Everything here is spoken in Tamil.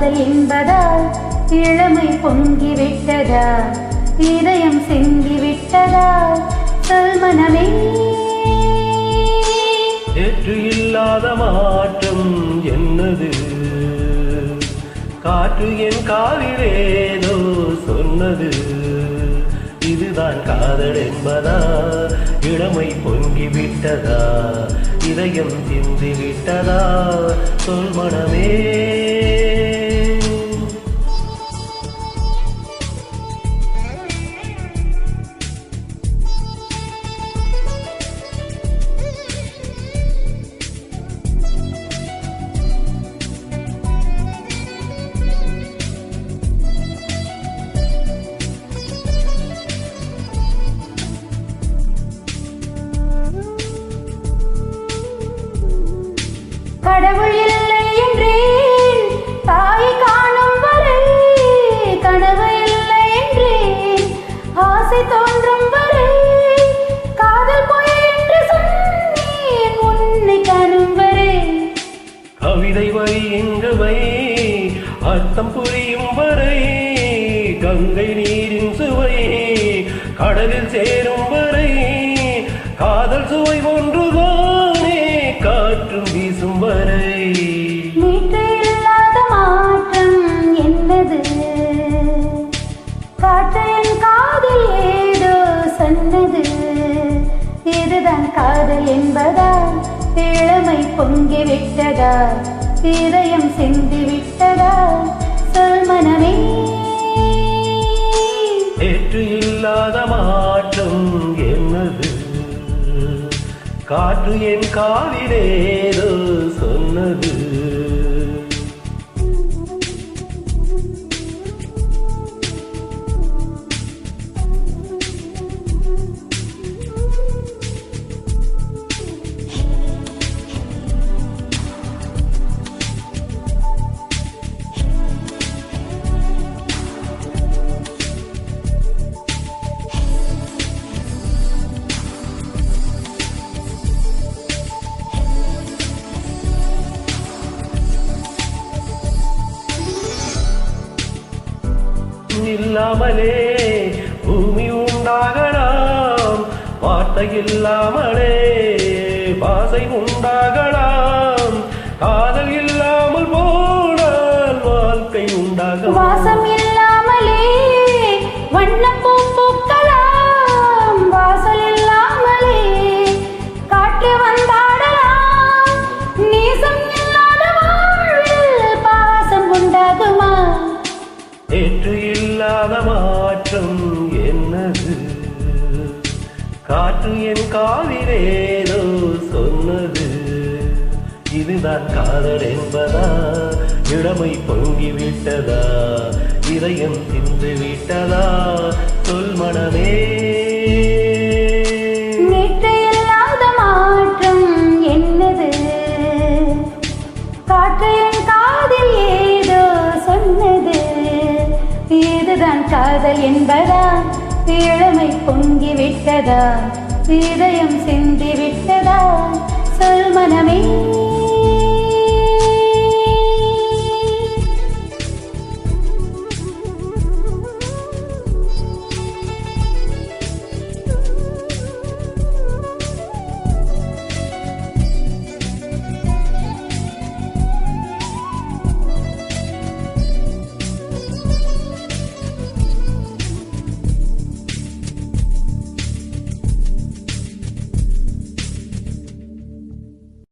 காதல் என்பதா இளமை பொங்கி விட்டதா இதயம் சிந்தி விட்டதா சொல் மனமே ஏற்று இல்லாத மாற்றம் என்னது காற்று என் காதிலேதோ சொன்னது இதுதான் காதல் என்பதா இளமை பொங்கி விட்டதா இதயம் சிந்தி விட்டதா சொல் மனமே கடவுள் இல்லை என்றேன் தாயை காணும் வரை கனவு இல்லை என்றேன் ஆசை தோன்றும் வரை காதல் போய் என்று சொன்னேன் உன்னை காணும் வரை கவிதை வரி இங்கு வை அர்த்தம் புரியும் வரை கங்கை நீரின் சுவை கடலில் சேரும் வரை காதல் சுவை ஒன்றுதானே காற்றும் வீசும் வரை நேற்று இல்லாத மாற்றம் என்னது காற்று என் காதில் ஏதோ சொன்னது இதுதான் காதல் என்பதா இளமை பொங்கி விட்டதா இதயம் சிந்தி விட்டதா சொல் மனமே நேற்று இல்லாத மாற்றம் என்னது காற்று என் காதிலேதோ சொன்னது இல்லாமலே பூமி உண்டாகலாம் வார்த்தை இல்லாமலே பாசை உண்டாகலாம் காதல் இல்லாமல் போனால் வாழ்க்கை உண்டாகலாம் வாசம் இல்லாமலே வண்ணம் பூக்கலாம் வாசல் இல்லாமலே காற்று வந்தாடலாம் நேசம் இல்லாத வாழ்வில் பாசம் உண்டாகுமா நேற்று இல்லாத மாற்றம் என்னது காற்று என் காதிலேதோ சொன்னது இதுதான் காதல் என்பதா இளமை பொங்கி விட்டதா இதயம் சிந்து விட்டதா சொல் மனமே நேற்று இல்லாத மாற்றம் என்னது காற்று என் காதில் ஏதோ சொன்னது இதுதான் காதல் என்பதா இளமை பொங்கி விட்டதா இதயம் சிந்தி விட்டதா சொல் மனமே